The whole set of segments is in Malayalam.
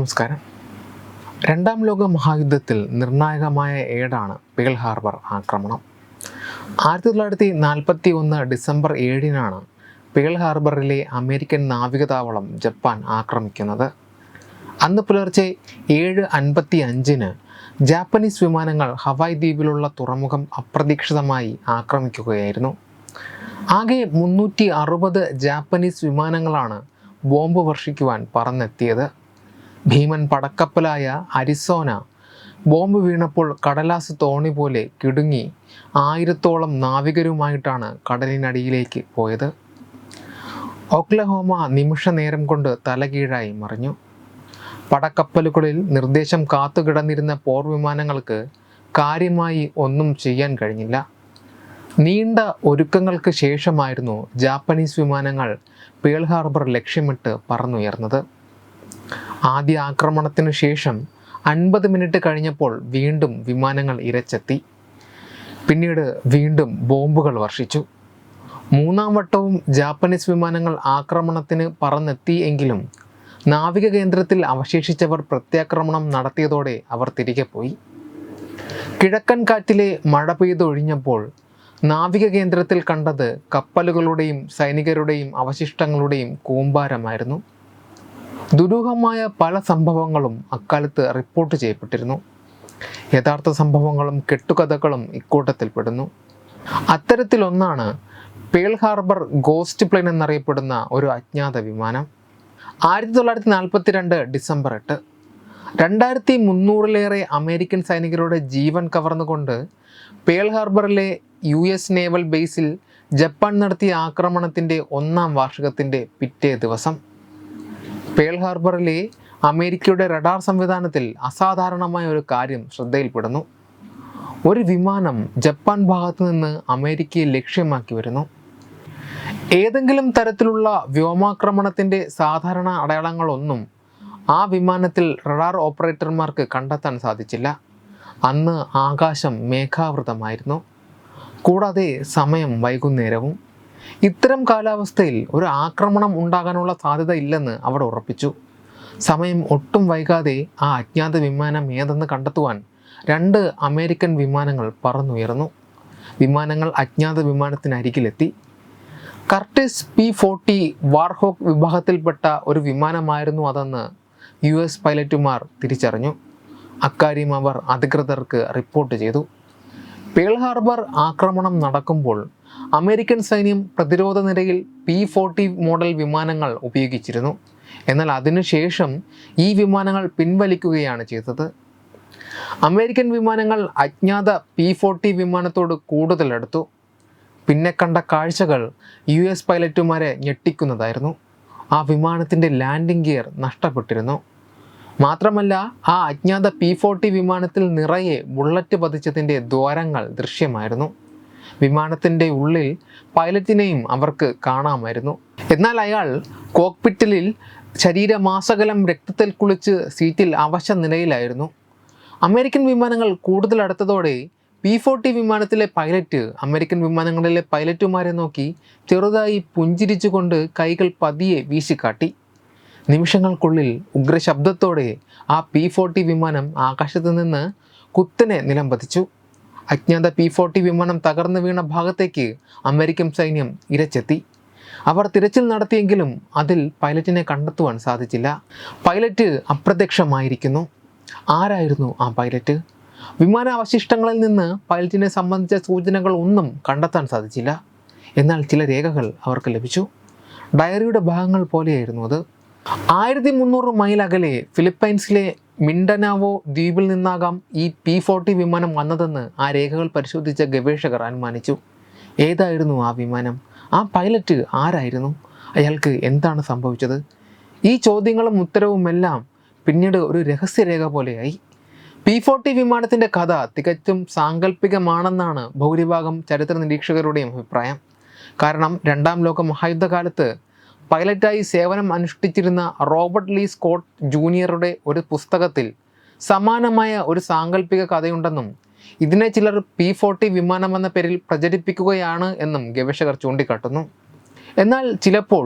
നമസ്കാരം. രണ്ടാം ലോക മഹായുദ്ധത്തിൽ നിർണായകമായ ഏടാണ് പേൾ ഹാർബർ ആക്രമണം. 1941 ഡിസംബർ 7 പേൾ ഹാർബറിലെ അമേരിക്കൻ നാവികതാവളം ജപ്പാൻ ആക്രമിക്കുന്നത്. അന്ന് പുലർച്ചെ 7:55 ജാപ്പനീസ് വിമാനങ്ങൾ ഹവായ് ദ്വീപിലുള്ള തുറമുഖം അപ്രതീക്ഷിതമായി ആക്രമിക്കുകയായിരുന്നു. ആകെ 360 ജാപ്പനീസ് വിമാനങ്ങളാണ് ബോംബ് വർഷിക്കുവാൻ പറന്നെത്തിയത്. ഭീമൻ പടക്കപ്പലായ അരിസോന ബോംബ് വീണപ്പോൾ കടലാസ് തോണി പോലെ കിടുങ്ങി 1000ഓളം നാവികരുമായിട്ടാണ് കടലിനടിയിലേക്ക് പോയത്. ഒക്ലഹോമ നിമിഷ നേരം കൊണ്ട് തലകീഴായി മറിഞ്ഞു. പടക്കപ്പലുകളിൽ നിർദ്ദേശം കാത്തുകിടന്നിരുന്ന പോർ വിമാനങ്ങൾക്ക് കാര്യമായി ഒന്നും ചെയ്യാൻ കഴിഞ്ഞില്ല. നീണ്ട ഒരുക്കങ്ങൾക്ക് ശേഷമായിരുന്നു ജാപ്പനീസ് വിമാനങ്ങൾ പേൾ ഹാർബർ ലക്ഷ്യമിട്ട് പറന്നുയർന്നത്. ആദ്യ ആക്രമണത്തിന് ശേഷം 50 മിനിറ്റ് കഴിഞ്ഞപ്പോൾ വീണ്ടും വിമാനങ്ങൾ ഇരച്ചെത്തി. പിന്നീട് വീണ്ടും ബോംബുകൾ വർഷിച്ചു. മൂന്നാം വട്ടവും ജാപ്പനീസ് വിമാനങ്ങൾ ആക്രമണത്തിന് പറന്നെത്തി എങ്കിലും നാവിക കേന്ദ്രത്തിൽ അവശേഷിച്ചവർ പ്രത്യാക്രമണം നടത്തിയതോടെ അവർ തിരികെ പോയി. കിഴക്കൻ കാറ്റിലെ മഴ പെയ്തൊഴിഞ്ഞപ്പോൾ നാവിക കേന്ദ്രത്തിൽ കണ്ടത് കപ്പലുകളുടെയും സൈനികരുടെയും അവശിഷ്ടങ്ങളുടെയും കൂമ്പാരമായിരുന്നു. ദുരൂഹമായ പല സംഭവങ്ങളും അക്കാലത്ത് റിപ്പോർട്ട് ചെയ്യപ്പെട്ടിരുന്നു. യഥാർത്ഥ സംഭവങ്ങളും കെട്ടുകഥകളും ഇക്കൂട്ടത്തിൽപ്പെടുന്നു. അത്തരത്തിലൊന്നാണ് പേൾ ഹാർബർ ഗോസ്റ്റ് പ്ലെയിൻ എന്നറിയപ്പെടുന്ന ഒരു അജ്ഞാത വിമാനം. 1942 ഡിസംബർ 8 2300-ലേറെ അമേരിക്കൻ സൈനികരുടെ ജീവൻ കവർന്നുകൊണ്ട് പേൾ ഹാർബറിലെ US നേവൽ ബേസിൽ ജപ്പാൻ നടത്തിയ ആക്രമണത്തിൻ്റെ 1-ാം വാർഷികത്തിൻ്റെ പിറ്റേ ദിവസം പേൾ ഹാർബറിലെ അമേരിക്കയുടെ റഡാർ സംവിധാനത്തിൽ അസാധാരണമായ ഒരു കാര്യം ശ്രദ്ധയിൽപ്പെടുന്നു. ഒരു വിമാനം ജപ്പാൻ ഭാഗത്തു നിന്ന് അമേരിക്കയെ ലക്ഷ്യമാക്കി വരുന്നു. ഏതെങ്കിലും തരത്തിലുള്ള വ്യോമാക്രമണത്തിൻ്റെ സാധാരണ അടയാളങ്ങളൊന്നും ആ വിമാനത്തിൽ റഡാർ ഓപ്പറേറ്റർമാർക്ക് കണ്ടെത്താൻ സാധിച്ചില്ല. അന്ന് ആകാശം മേഘാവൃതമായിരുന്നു, കൂടാതെ സമയം വൈകുന്നേരവും. ഇത്തരം കാലാവസ്ഥയിൽ ഒരു ആക്രമണം ഉണ്ടാകാനുള്ള സാധ്യത ഇല്ലെന്ന് അവർ ഉറപ്പിച്ചു. സമയം ഒട്ടും വൈകാതെ ആ അജ്ഞാത വിമാനം ഏതെന്ന് കണ്ടെത്തുവാൻ 2 അമേരിക്കൻ വിമാനങ്ങൾ പറന്നുയർന്നു. വിമാനങ്ങൾ അജ്ഞാത വിമാനത്തിനരികിലെത്തി. കർട്ടിസ് P-40 വാർഹോക്ക് വിഭാഗത്തിൽപ്പെട്ട ഒരു വിമാനമായിരുന്നു അതെന്ന് US പൈലറ്റുമാർ തിരിച്ചറിഞ്ഞു. അക്കാര്യം അവർ അധികൃതർക്ക് റിപ്പോർട്ട് ചെയ്തു. പേൾ ഹാർബർ ആക്രമണം നടക്കുമ്പോൾ അമേരിക്കൻ സൈന്യം പ്രതിരോധ നിരയിൽ P-40 മോഡൽ വിമാനങ്ങൾ ഉപയോഗിച്ചിരുന്നു. എന്നാൽ അതിനുശേഷം ഈ വിമാനങ്ങൾ പിൻവലിക്കുകയാണ് ചെയ്തത്. അമേരിക്കൻ വിമാനങ്ങൾ അജ്ഞാത P-40 വിമാനത്തോട് കൂടുതൽ അടുത്തു. പിന്നെ കണ്ട കാഴ്ചകൾ US പൈലറ്റുമാരെ ഞെട്ടിക്കുന്നതായിരുന്നു. ആ വിമാനത്തിൻ്റെ ലാൻഡിംഗ് ഗിയർ നഷ്ടപ്പെട്ടിരുന്നു. മാത്രമല്ല, ആ അജ്ഞാത P-40 വിമാനത്തിൽ നിറയെ ബുള്ളറ്റ് പതിച്ചതിൻ്റെ ദ്വാരങ്ങൾ ദൃശ്യമായിരുന്നു. വിമാനത്തിൻ്റെ ഉള്ളിൽ പൈലറ്റിനെയും അവർക്ക് കാണാമായിരുന്നു. എന്നാൽ അയാൾ കോക്പിറ്റിൽ ശരീരമാസകലം രക്തത്തിൽ കുളിച്ച് സീറ്റിൽ അവശ നിലയിലായിരുന്നു. അമേരിക്കൻ വിമാനങ്ങൾ കൂടുതൽ അടുത്തതോടെ P-40 വിമാനത്തിലെ പൈലറ്റ് അമേരിക്കൻ വിമാനങ്ങളിലെ പൈലറ്റുമാരെ നോക്കി ചെറുതായി പുഞ്ചിരിച്ചുകൊണ്ട് കൈകൾ പതിയെ വീശിക്കാട്ടി. നിമിഷങ്ങൾക്കുള്ളിൽ ഉഗ്രശബ്ദത്തോടെ ആ P-40 വിമാനം ആകാശത്ത് നിന്ന് കുത്തനെ നിലംപതിച്ചു. അജ്ഞാത P-40 വിമാനം തകർന്നു വീണ ഭാഗത്തേക്ക് അമേരിക്കൻ സൈന്യം ഇരച്ചെത്തി. അവർ തിരച്ചിൽ നടത്തിയെങ്കിലും അതിൽ പൈലറ്റിനെ കണ്ടെത്തുവാൻ സാധിച്ചില്ല. പൈലറ്റ് അപ്രത്യക്ഷമായിരിക്കുന്നു. ആരായിരുന്നു ആ പൈലറ്റ്? വിമാനാവശിഷ്ടങ്ങളിൽ നിന്ന് പൈലറ്റിനെ സംബന്ധിച്ച സൂചനകൾ ഒന്നും കണ്ടെത്താൻ സാധിച്ചില്ല. എന്നാൽ ചില രേഖകൾ അവർക്ക് ലഭിച്ചു. ഡയറിയുടെ ഭാഗങ്ങൾ പോലെയായിരുന്നു അത്. 1300 മൈൽ അകലെ ഫിലിപ്പൈൻസിലെ മിൻഡനാവോ ദ്വീപിൽ നിന്നാകാം ഈ P-40 വിമാനം വന്നതെന്ന് ആ രേഖകൾ പരിശോധിച്ച ഗവേഷകർ അനുമാനിച്ചു. ഏതായിരുന്നു ആ വിമാനം? ആ പൈലറ്റ് ആരായിരുന്നു? അയാൾക്ക് എന്താണ് സംഭവിച്ചത്? ഈ ചോദ്യങ്ങളും ഉത്തരവുമെല്ലാം പിന്നീട് ഒരു രഹസ്യരേഖ പോലെയായി. P-40 വിമാനത്തിൻ്റെ കഥ തികച്ചും സാങ്കല്പികമാണെന്നാണ് ഭൂരിഭാഗം ചരിത്ര നിരീക്ഷകരുടെയും അഭിപ്രായം. കാരണം 2-ാം ലോക മഹായുദ്ധകാലത്ത് പൈലറ്റായി സേവനം അനുഷ്ഠിച്ചിരുന്ന റോബർട്ട് ലീ സ്കോട്ട് ജൂനിയറുടെ ഒരു പുസ്തകത്തിൽ സമാനമായ ഒരു സാങ്കല്പിക കഥയുണ്ടെന്നും ഇതിനെ ചിലർ P-40 വിമാനമെന്ന പേരിൽ പ്രചരിപ്പിക്കുകയാണ് എന്നും ഗവേഷകർ ചൂണ്ടിക്കാട്ടുന്നു. എന്നാൽ ചിലപ്പോൾ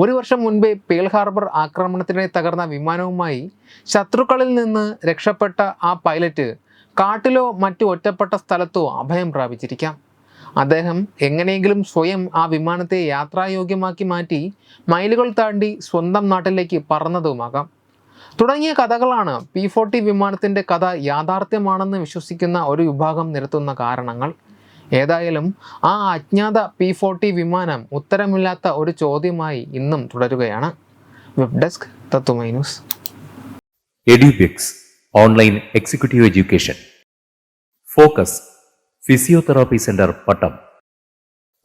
ഒരു വർഷം മുൻപേ പേൾ ഹാർബർ ആക്രമണത്തിനിടെ തകർന്ന വിമാനവുമായി ശത്രുക്കളിൽ നിന്ന് രക്ഷപ്പെട്ട ആ പൈലറ്റ് കാട്ടിലോ മറ്റു ഒറ്റപ്പെട്ട സ്ഥലത്തോ അഭയം പ്രാപിച്ചിരിക്കാം. അദ്ദേഹം എങ്ങനെയെങ്കിലും സ്വയം ആ വിമാനത്തെ യാത്രായോഗ്യമാക്കി മാറ്റി മൈലുകൾ താണ്ടി സ്വന്തം നാട്ടിലേക്ക് പറന്നതുമാകാം. തുടങ്ങിയ കഥകളാണ് P-40 വിമാനത്തിൻ്റെ കഥ യാഥാർത്ഥ്യമാണെന്ന് വിശ്വസിക്കുന്ന ഒരു വിഭാഗം നിരത്തുന്ന കാരണങ്ങൾ. ഏതായാലും ആ അജ്ഞാത P-40 വിമാനം ഉത്തരമില്ലാത്ത ഒരു ചോദ്യമായി ഇന്നും തുടരുകയാണ്. Web desk Tattvamayi news. Edubix online executive education. Focus physiotherapy centre Pattom.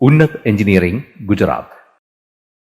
Unnat engineering Gujarat.